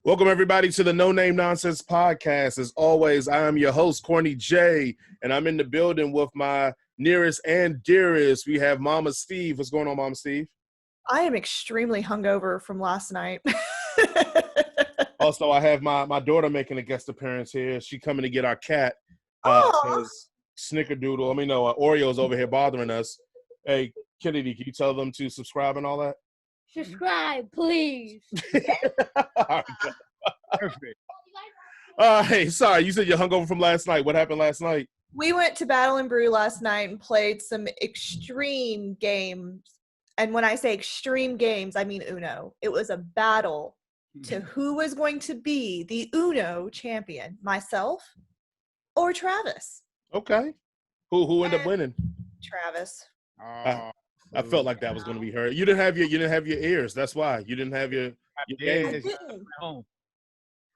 Welcome, everybody, to the No Name Nonsense podcast. As always, I am your host, Corny J, and I'm in the building with my nearest and dearest. We have Mama Steve. What's going on, Mama Steve? I am extremely hungover from last night. Also, I have my daughter making a guest appearance here. She coming to get our cat. Because Snickerdoodle, Oreo's over here bothering us. Hey, Kennedy, can you tell them to subscribe and all that? Subscribe, please. Perfect. Hey, sorry, you said you're hungover from last night. What happened last night? We went to Battle and Brew last night and played some extreme games. And when I say extreme games, I mean Uno. It was a battle to who was going to be the Uno champion, myself or Travis. Okay. Who ended up winning? Travis. I felt like that was going to be her. You didn't have your ears. That's why you didn't have your games.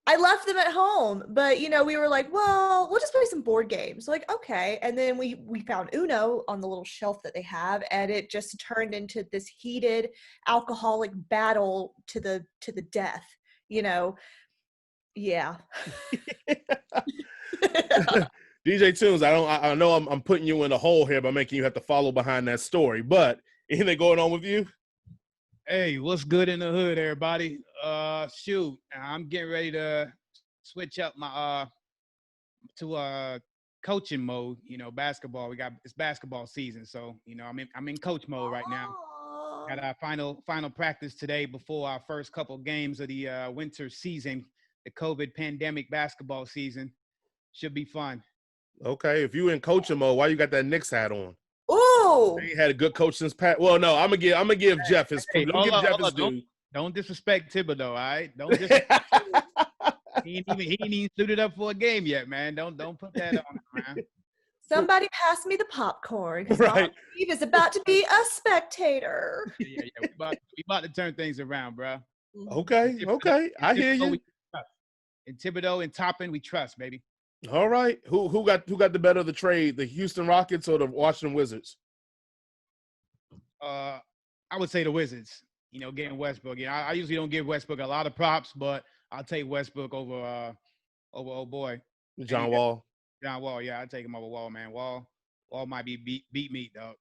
I left them at home, but we were like, well, we'll just play some board games. Like, okay. And then we found Uno on the little shelf that they have, and it just turned into this heated alcoholic battle to the death. Yeah. DJ Tunes, I know I'm putting you in a hole here by making you have to follow behind that story, but anything going on with you? Hey, what's good in the hood, everybody? Shoot, I'm getting ready to switch up my to coaching mode. Basketball. It's basketball season, so I'm in coach mode right now. Got our final practice today before our first couple games of the winter season, the COVID pandemic basketball season. Should be fun. Okay, if you in coaching mode, why you got that Knicks hat on? Ooh, he had a good coach since Pat. Well, no, I'm gonna give Jeff his. Due. Don't disrespect Thibodeau, all right? Don't disrespect. He ain't even suited up for a game yet, man. Don't put that on the ground. Somebody pass me the popcorn because right. Steve is about to be a spectator. Yeah. We about to turn things around, bro. Okay. I hear you. And Thibodeau and Toppin, we trust, baby. All right. Who got the better of the trade? The Houston Rockets or the Washington Wizards? I would say the Wizards. Getting Westbrook. I usually don't give Westbrook a lot of props, but I'll take Westbrook over old boy. John Wall. John Wall, yeah, I'd take him over Wall, man. Wall might be beat meat, dog.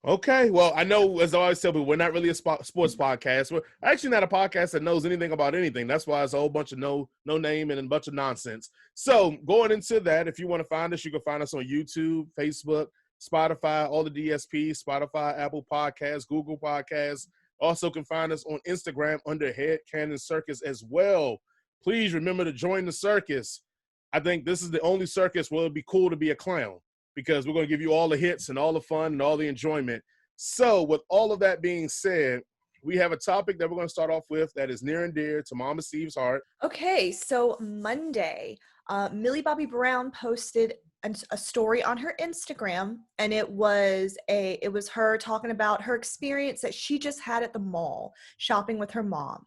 Okay, well, I know, as I always tell people, we're not really a sports podcast. We're actually not a podcast that knows anything about anything. That's why it's a whole bunch of no name and a bunch of nonsense. So going into that, if you want to find us, you can find us on YouTube, Facebook, Spotify, all the DSPs, Spotify, Apple Podcasts, Google Podcasts. Also can find us on Instagram under Head Cannon Circus as well. Please remember to join the circus. I think this is the only circus where it'd be cool to be a clown, because we're going to give you all the hits and all the fun and all the enjoyment. So with all of that being said, we have a topic that we're going to start off with that is near and dear to Mama Steve's heart. Okay, so Monday, Millie Bobby Brown posted a story on her Instagram, and it was her talking about her experience that she just had at the mall shopping with her mom.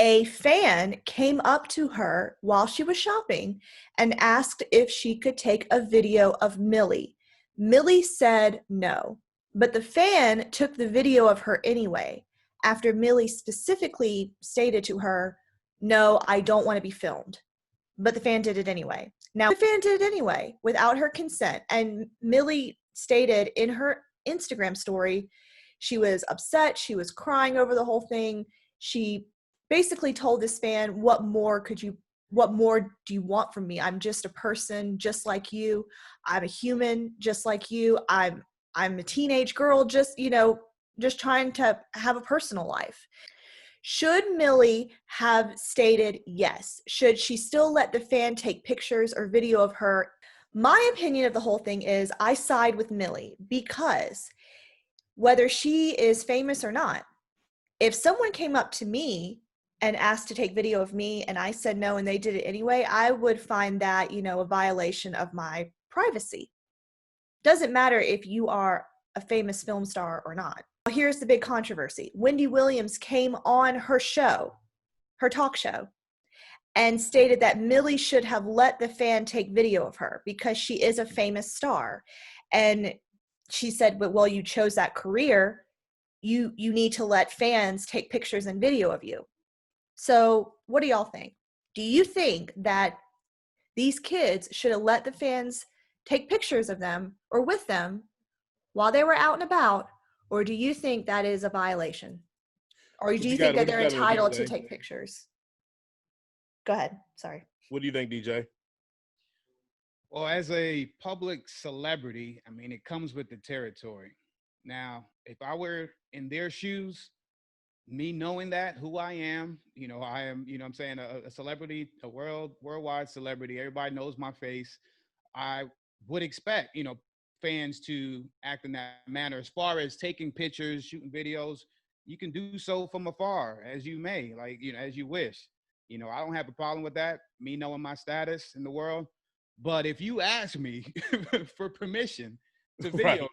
A fan came up to her while she was shopping and asked if she could take a video of Millie. Millie said no, but the fan took the video of her anyway, after Millie specifically stated to her, "No, I don't want to be filmed." But the fan did it anyway. Now, the fan did it anyway without her consent, and Millie stated in her Instagram story she was upset, she was crying over the whole thing. She basically told this fan, what more do you want from me? I'm just a person just like you. I'm a human just like you. I'm a teenage girl just trying to have a personal life. Should Millie have stated yes? Should she still let the fan take pictures or video of her? My opinion of the whole thing is I side with Millie, because whether she is famous or not, if someone came up to me and asked to take video of me and I said no and they did it anyway, I would find that, a violation of my privacy. Doesn't matter if you are a famous film star or not. Here's the big controversy. Wendy Williams came on her talk show, and stated that Millie should have let the fan take video of her because she is a famous star. And she said, well, you chose that career. You need to let fans take pictures and video of you. So what do y'all think? Do you think that these kids should have let the fans take pictures of them or with them while they were out and about? Or do you think that is a violation? Or do you think that they're entitled to take pictures? Go ahead. Sorry. What do you think, DJ? Well, as a public celebrity, I mean, it comes with the territory. Now, if I were in their shoes, me knowing that who I am, I am, I'm saying a celebrity, a worldwide celebrity. Everybody knows my face. I would expect, fans to act in that manner. As far as taking pictures, shooting videos, you can do so from afar as you may, like, as you wish. I don't have a problem with that, me knowing my status in the world. But if you ask me for permission to video,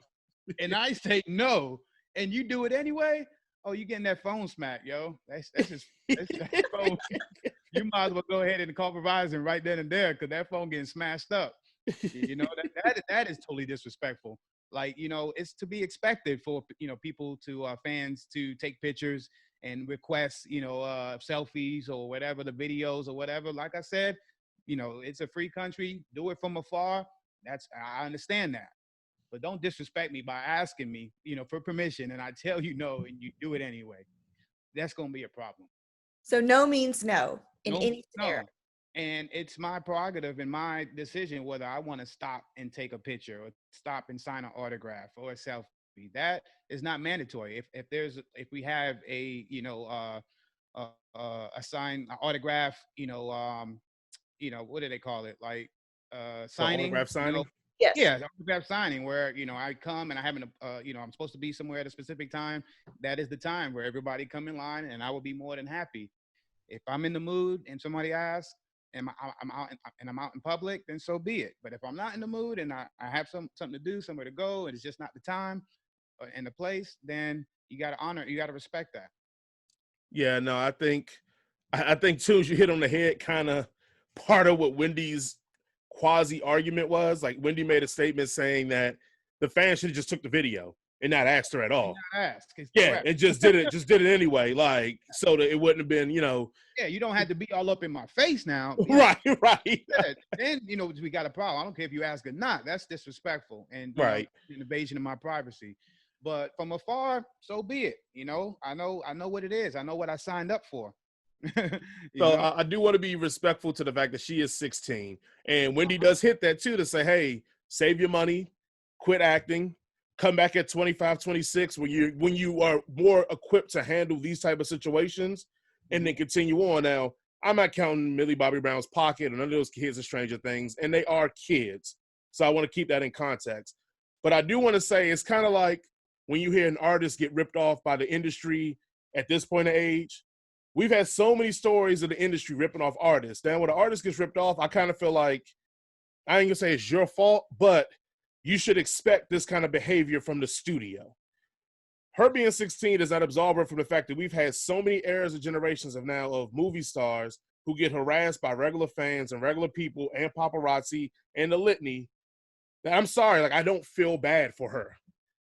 right, and I say no, and you do it anyway, oh, you getting that phone smack, yo. That's that phone. You might as well go ahead and call Verizon right then and there, because that phone getting smashed up. That is totally disrespectful. Like, it's to be expected for, people to, fans to take pictures and request, selfies or whatever, the videos or whatever. Like I said, it's a free country. Do it from afar. I understand that. But don't disrespect me by asking me, for permission, and I tell you no, and you do it anyway. That's going to be a problem. So no means no in any scenario. No. And it's my prerogative and my decision whether I want to stop and take a picture or stop and sign an autograph or a selfie. That is not mandatory. If we have a sign, an autograph, what do they call it? Like signing. Autograph signing. Yes. Yeah, autograph signing where, I come and I haven't, I'm supposed to be somewhere at a specific time. That is the time where everybody come in line, and I will be more than happy. If I'm in the mood and somebody asks, and I'm out in public, then so be it. But if I'm not in the mood and I have something to do, somewhere to go, and it's just not the time and the place, then you got to respect that. Yeah, no, I think too, as you hit on the head, kind of part of what Wendy's quasi argument was. Like, Wendy made a statement saying that the fans should have just took the video and not asked her at all. Yeah, and just did it anyway. Like, so that it wouldn't have been, Yeah, you don't have to be all up in my face now. Right. Yeah, then, we got a problem. I don't care if you ask or not. That's disrespectful and right, an invasion of my privacy. But from afar, so be it. I know what it is. I know what I signed up for. I do want to be respectful to the fact that she is 16, and Wendy does hit that too, to say, hey, save your money, quit acting, come back at 25, 26 when you are more equipped to handle these type of situations, and then continue on. Now, I'm not counting Millie Bobby Brown's pocket, and none of those kids are Stranger Things, and they are kids, so I want to keep that in context. But I do want to say, it's kind of like when you hear an artist get ripped off by the industry at this point of age. We've had so many stories of the industry ripping off artists. Then when an artist gets ripped off, I kind of feel like, I ain't gonna say it's your fault, but you should expect this kind of behavior from the studio. Her being 16 does not absolve her from the fact that we've had so many eras and generations of movie stars who get harassed by regular fans and regular people and paparazzi and the litany. That I'm sorry, like, I don't feel bad for her.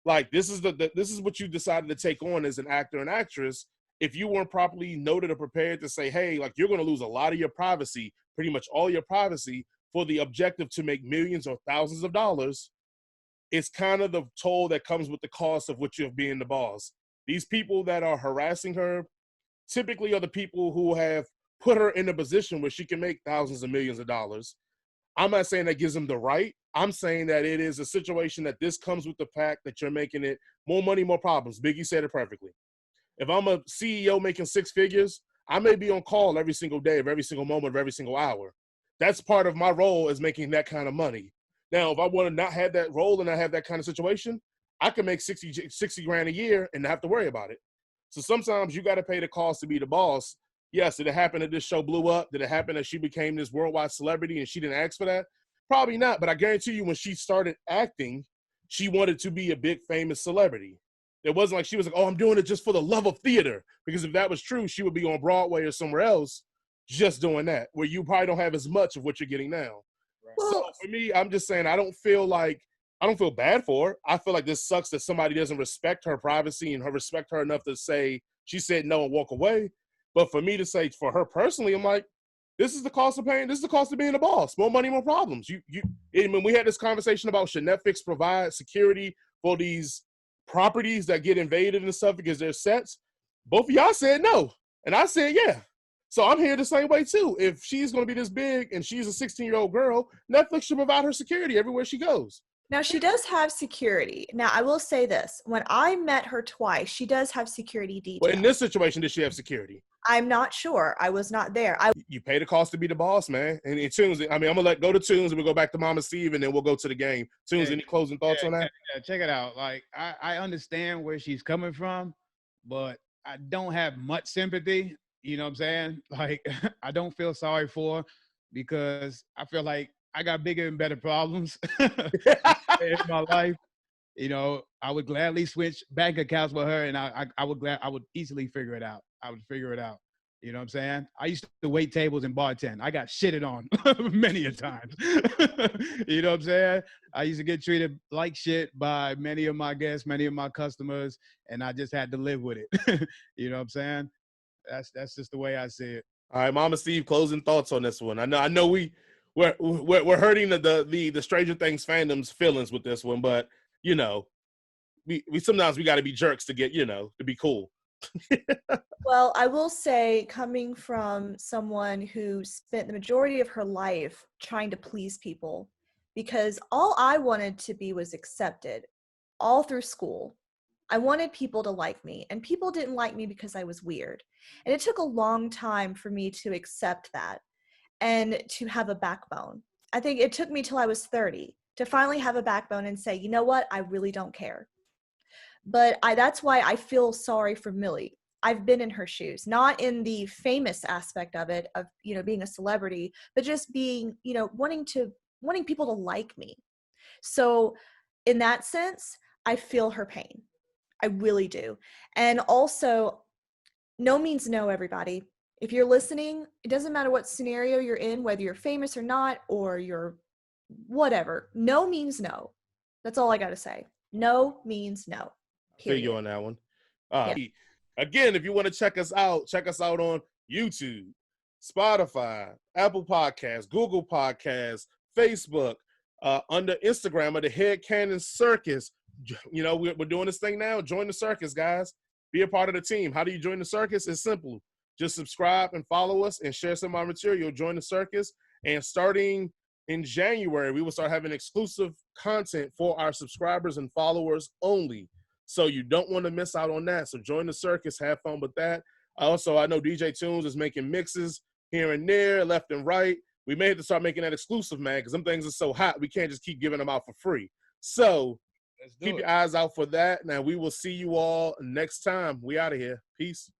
Like, this is what you decided to take on as an actor and actress. If you weren't properly noted or prepared to say, hey, like, you're going to lose a lot of your privacy, pretty much all your privacy, for the objective to make millions or thousands of dollars, it's kind of the toll that comes with the cost of what you're being the boss. These people that are harassing her typically are the people who have put her in a position where she can make thousands of millions of dollars. I'm not saying that gives them the right. I'm saying that it is a situation that this comes with the fact that you're making it more money, more problems. Biggie said it perfectly. If I'm a CEO making six figures, I may be on call every single day of every single moment of every single hour. That's part of my role, is making that kind of money. Now, if I want to not have that role and not have that kind of situation, I can make 60 grand a year and not have to worry about it. So sometimes you got to pay the cost to be the boss. Yes, did it happen that this show blew up? Did it happen that she became this worldwide celebrity and she didn't ask for that? Probably not, but I guarantee you when she started acting, she wanted to be a big famous celebrity. It wasn't like she was like, oh, I'm doing it just for the love of theater. Because if that was true, she would be on Broadway or somewhere else just doing that, where you probably don't have as much of what you're getting now. Right. So for me, I'm just saying I don't feel bad for her. I feel like this sucks that somebody doesn't respect her privacy and respect her enough to say she said no and walk away. But for me to say for her personally, I'm like, this is the cost of paying. This is the cost of being a boss. More money, more problems. When we had this conversation about should Netflix provide security for these properties that get invaded and stuff because they're sets, both of y'all said no. And I said, yeah. So I'm here the same way too. If she's going to be this big and she's a 16-year-old girl, Netflix should provide her security everywhere she goes. Now, she does have security. Now, I will say this. When I met her twice, she does have security details. Well, in this situation, does she have security? I'm not sure. I was not there. You pay the cost to be the boss, man. And in Tunes, I'm going to go to Tunes and we'll go back to Mama Steve and then we'll go to the game. Tunes, any closing thoughts on that? Yeah, check it out. Like, I understand where she's coming from, but I don't have much sympathy. You know what I'm saying? Like, I don't feel sorry for her because I feel like I got bigger and better problems in my life. You know, I would gladly switch bank accounts with her, and I would easily figure it out. I would figure it out. You know what I'm saying? I used to wait tables and bartend. I got shitted on many a times. You know what I'm saying? I used to get treated like shit by many of my guests, many of my customers, and I just had to live with it. You know what I'm saying? That's just the way I see it. All right, Mama Steve, closing thoughts on this one. I know we're hurting the Stranger Things fandom's feelings with this one, but you know, we sometimes we got to be jerks to get, to be cool. Well, I will say, coming from someone who spent the majority of her life trying to please people, because all I wanted to be was accepted all through school. I wanted people to like me, and people didn't like me because I was weird. And it took a long time for me to accept that and to have a backbone. I think it took me till I was 30 to finally have a backbone and say, you know what, I really don't care. But that's why I feel sorry for Millie. I've been in her shoes, not in the famous aspect of it, of, being a celebrity, but just being, wanting people to like me. So in that sense, I feel her pain. I really do. And also, no means no, everybody. If you're listening, it doesn't matter what scenario you're in, whether you're famous or not, or you're whatever. No means no. That's all I got to say. No means no. Feel you on that one. Again, if you want to check us out on YouTube, Spotify, Apple Podcasts, Google Podcasts, Facebook, under Instagram at the Head Cannon Circus. We're doing this thing now. Join the circus, guys. Be a part of the team. How do you join the circus? It's simple. Just subscribe and follow us and share some of our material. Join the circus. And starting in January, we will start having exclusive content for our subscribers and followers only. So you don't want to miss out on that. So join the circus. Have fun with that. Also, I know DJ Tunes is making mixes here and there, left and right. We may have to start making that exclusive, man, because them things are so hot. We can't just keep giving them out for free. So keep your eyes out for that. Now, we will see you all next time. We out of here. Peace.